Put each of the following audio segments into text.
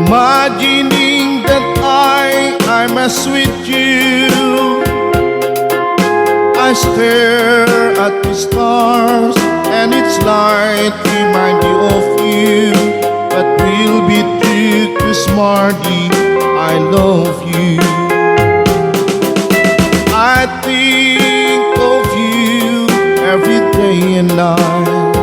Imagining that I mess with you. I stare at the stars and its light remind me of you. But we'll be true, 'cause Marty, I love you. I think of you every day and night.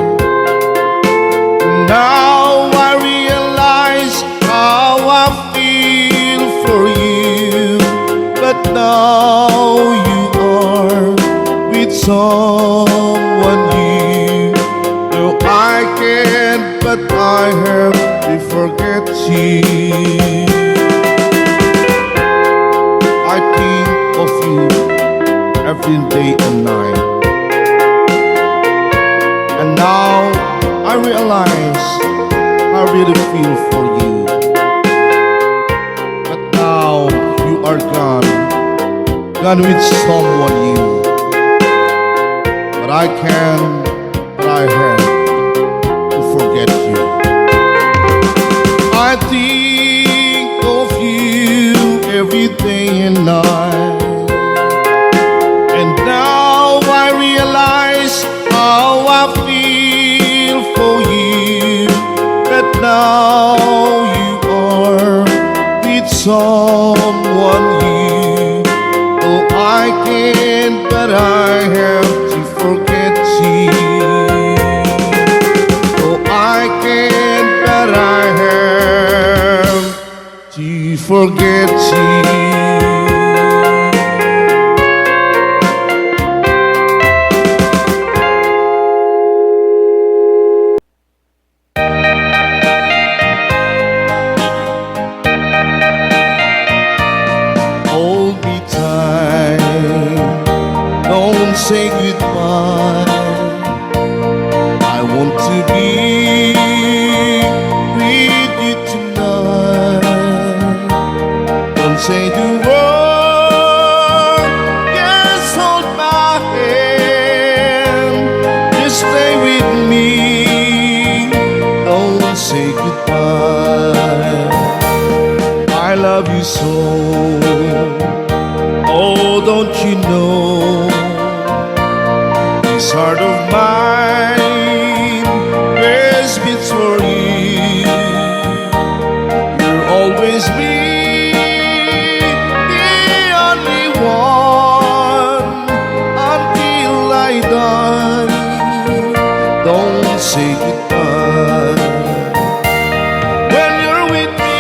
Now I realize how I feel for you. But now you are with someone new. No, I can't, but I have to forget you. I think of you every day and night. And now I realize I really feel for you. But now you are gone with someone new. But I can, but I have to forget you. I think of you every day and night. And now I realize how I feel for you. But now you are with someone new. Oh, I can't, but I have to forget you. Oh, I can't, but I have to forget you. Hold me tight, don't say goodbye. I want to be with you tonight. Don't say the word, just hold my hand. Just stay with me, don't say goodbye. I love you so. Oh, don't you know, this heart of mine beats beats for you. You'll always be the only one until I die. Don't say goodbye. When you're with me,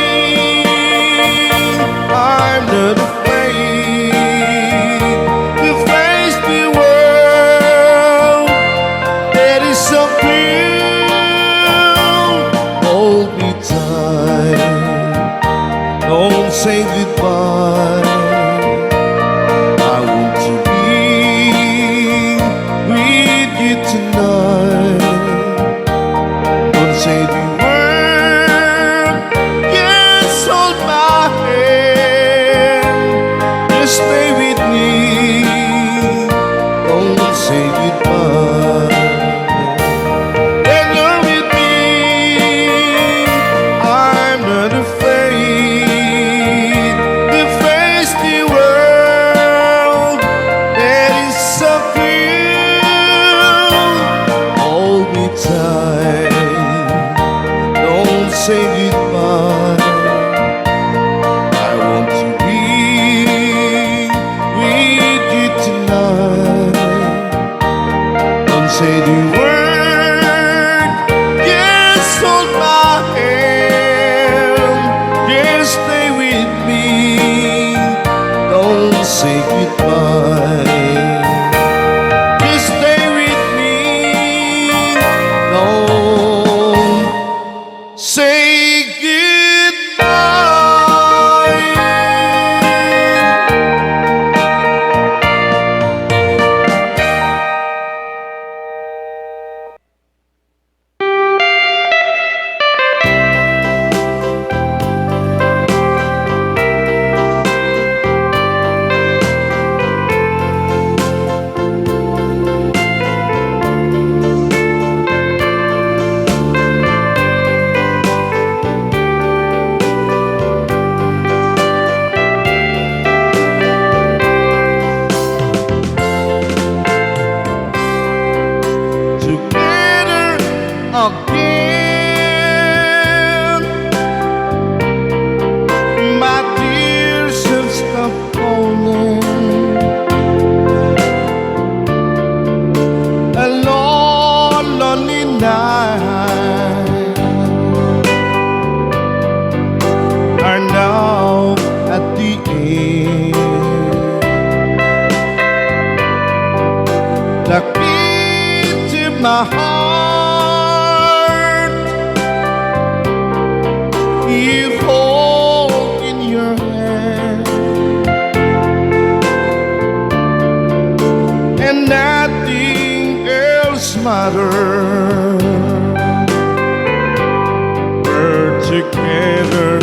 I'm not afraid to face the world that is so cruel. Hold me tight, don't say goodbye. I want to be with you tonight. Don't say the word, just hold my hand. Just stay with me, don't say goodbye. When you're with me, I'm not afraid to face together